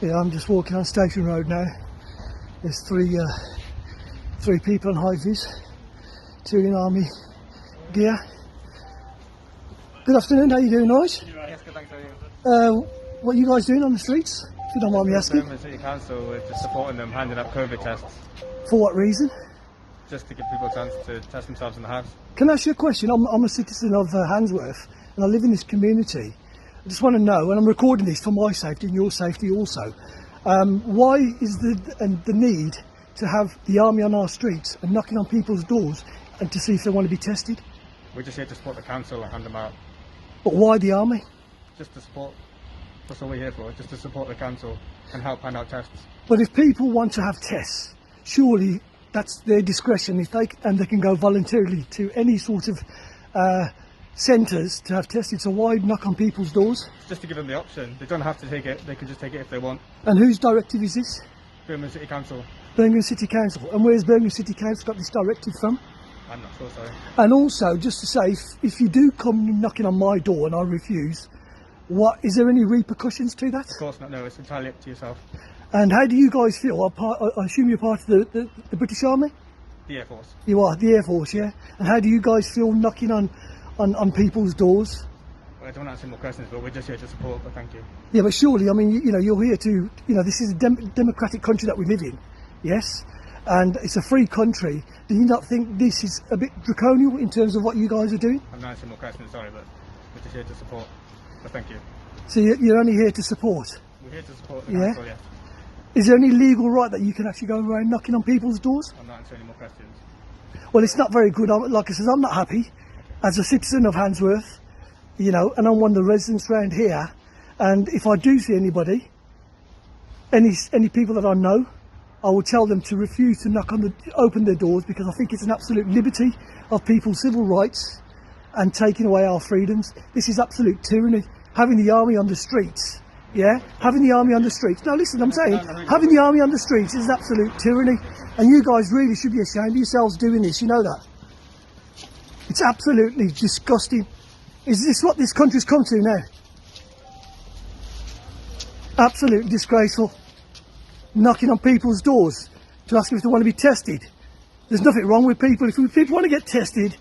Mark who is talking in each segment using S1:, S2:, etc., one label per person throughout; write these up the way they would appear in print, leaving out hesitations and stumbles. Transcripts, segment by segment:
S1: Yeah, I'm just walking on Station Road now. There's three people on high vis, two in army gear. Good afternoon, how you doing, guys?
S2: Yes, good, thanks, how are you?
S1: What are you guys doing on the streets, if you don't mind me asking?
S2: The City Council, we're just supporting them, handing out COVID tests,
S1: For what reason?
S2: just to give people a chance to test themselves in the house.
S1: Can I ask you a question? I'm a citizen of Handsworth and I live in this community. I just want to know, and I'm recording this for my safety and your safety also, why is the need to have the army on our streets and knocking on people's doors and to see if they want to be tested?
S2: We're just here to support the council and hand them out.
S1: But why the army?
S2: Just to support, that's all we're here for, just to support the council and help hand out tests.
S1: But if people want to have tests, surely that's their discretion, if they can go voluntarily to any sort of centres to have tested. So why knock on people's doors?
S2: Just to give them the option. They don't have to take it, they can just take it if they want.
S1: And whose directive is this?
S2: Birmingham City Council.
S1: Birmingham City Council. And where's Birmingham City Council got this directive from?
S2: I'm not sure, sorry.
S1: And also, just to say, if you do come knocking on my door and I refuse, is there any repercussions to that?
S2: Of course not, no, it's entirely up to yourself.
S1: And how do you guys feel? I assume you're part of the British Army?
S2: The Air Force.
S1: You are, the Air Force, yeah? And how do you guys feel knocking on people's doors?
S2: Well, I don't want to answer more questions, but we're just here to support, but thank you.
S1: Yeah, but surely, I mean, you're here to, this is a democratic country that we live in, yes? And it's a free country. Do you not think this is a bit draconian in terms of what you guys are doing?
S2: I'm not answering more questions, sorry, but we're just here to support, but thank you.
S1: So you're only here to support?
S2: We're here to support the
S1: Yeah?
S2: council, yes.
S1: Is there any legal right that you can actually go around knocking on people's doors?
S2: I'm not answering any more questions.
S1: Well, it's not very good. Like I said, I'm not happy as a citizen of Handsworth, and I'm one of the residents around here. And if I do see anybody, any people that I know, I will tell them to refuse to open their doors, because I think it's an absolute liberty of people's civil rights and taking away our freedoms. This is absolute tyranny. Having the army on the streets, yeah? Having the army on the streets. No, listen, I'm saying, having the army on the streets is absolute tyranny. And you guys really should be ashamed of yourselves doing this, you know that? It's absolutely disgusting. Is this what this country's come to now? Absolutely disgraceful. Knocking on people's doors to ask if they want to be tested. There's nothing wrong with people. If people want to get tested,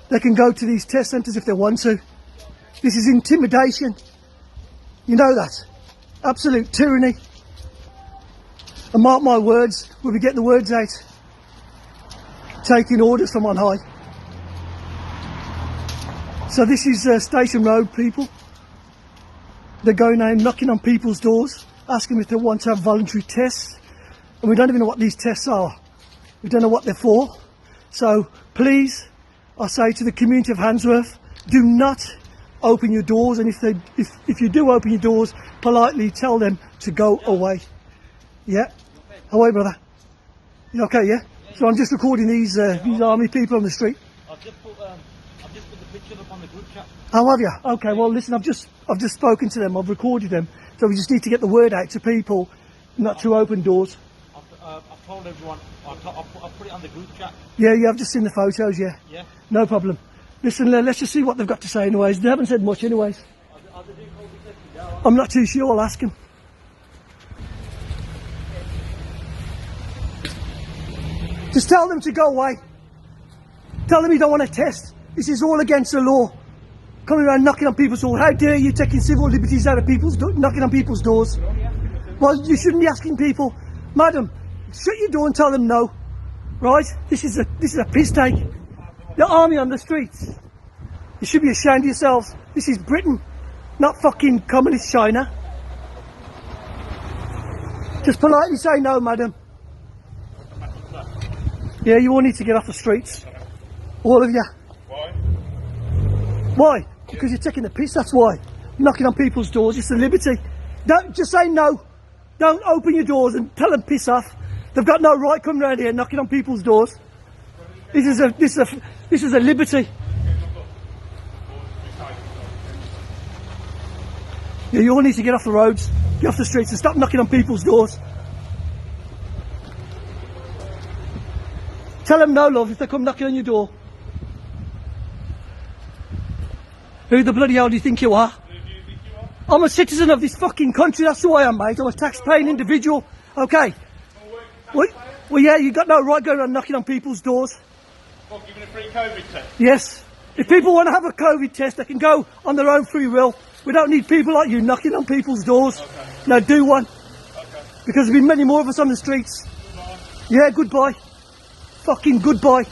S1: they can go to these test centres if they want to. This is intimidation. You know that. Absolute tyranny. And mark my words, we'll be getting the words out. Taking orders from on high. So this is Station Road, people. They're going out knocking on people's doors, asking if they want to have voluntary tests. And we don't even know what these tests are. We don't know what they're for. So please, I say to the community of Handsworth, do not open your doors. And if you do open your doors, politely tell them to go away. Yeah? How are you, brother? You okay, yeah? So I'm just recording these army people on the street.
S3: I've just put the picture up on the group chat.
S1: How have you? Okay, well listen, I've just spoken to them, I've recorded them, so we just need to get the word out to people not to open doors.
S3: I've told everyone, I've put it on the group chat.
S1: Yeah, I've just seen the photos, yeah.
S3: Yeah.
S1: No problem. Listen, let's just see what they've got to say anyways. They haven't said much anyways.
S3: Are they doing COVID testing now?
S1: I'm not too sure, I'll ask them. Just tell them to go away. Tell them you don't want to test. This is all against the law. Coming around knocking on people's doors. How dare you taking civil liberties out of people's knocking on people's doors? Well, you shouldn't be asking people, madam, shut your door and tell them no. Right? This is a piss take. The army on the streets. You should be ashamed of yourselves. This is Britain, not fucking communist China. Just politely say no, madam. Yeah, you all need to get off the streets. All of you.
S2: Why?
S1: Why? Because you're taking the piss, that's why. Knocking on people's doors, it's a liberty. Don't just say no. Don't open your doors and tell them piss off. They've got no right coming around here knocking on people's doors. This is a liberty. Yeah, you all need to get off the roads, get off the streets and stop knocking on people's doors. Tell them no, love, if they come knocking on your door. Who the bloody hell do you think you are?
S2: Who do you think you
S1: I'm a citizen of this fucking country, that's who I am, mate. I'm a tax-paying individual. Okay. Well, yeah, you got no right going around knocking on people's doors.
S3: What, giving a free COVID test?
S1: Yes. If people want to have a COVID test, they can go on their own free will. We don't need people like you knocking on people's doors.
S3: Okay.
S1: No, do one.
S3: Okay.
S1: Because there'll be many more of us on the streets.
S3: Goodbye.
S1: Yeah, goodbye. Fucking goodbye.